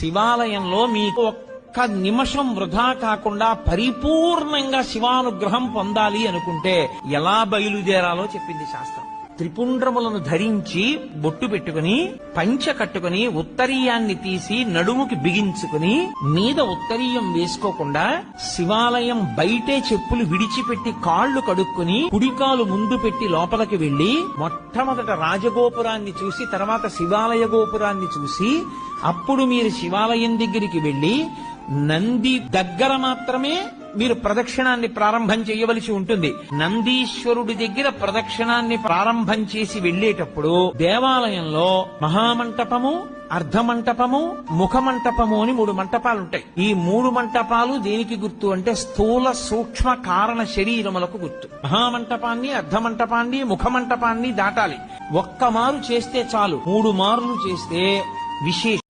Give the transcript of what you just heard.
శివాలయంలో మీకు ఒక్క నిమిషం వృధా కాకుండా పరిపూర్ణంగా శివానుగ్రహం పొందాలి అనుకుంటే ఎలా బయలుదేరాలో చెప్పింది శాస్త్రం. త్రిపుండ్రములను ధరించి బొట్టు పెట్టుకుని పంచ కట్టుకుని ఉత్తరీయాన్ని తీసి నడుముకి బిగించుకుని మీద ఉత్తరీయం వేసుకోకుండా శివాలయం బయటే చెప్పులు విడిచిపెట్టి కాళ్లు కడుక్కుని కుడికాలు ముందు పెట్టి లోపలికి వెళ్లి మొట్టమొదట రాజగోపురాన్ని చూసి తర్వాత శివాలయ గోపురాన్ని చూసి అప్పుడు మీరు శివాలయం దగ్గరికి వెళ్లి నంది దగ్గర మాత్రమే మీరు ప్రదక్షిణాన్ని ప్రారంభం చేయవలసి ఉంటుంది. నందీశ్వరుడి దగ్గర ప్రదక్షిణాన్ని ప్రారంభం చేసి వెళ్లేటప్పుడు దేవాలయంలో మహామంటపము, అర్ధమంటపము, ముఖమంటపము అని 3 మంటపాలుంటాయి. ఈ 3 మంటపాలు దేనికి గుర్తు అంటే స్థూల సూక్ష్మ కారణ శరీరములకు గుర్తు. మహామంటపాన్ని, అర్ధమంటపాన్ని, ముఖమంటపాన్ని దాటాలి. ఒక్క మారు చేస్తే చాలు, 3 మార్లు చేస్తే విశేషం.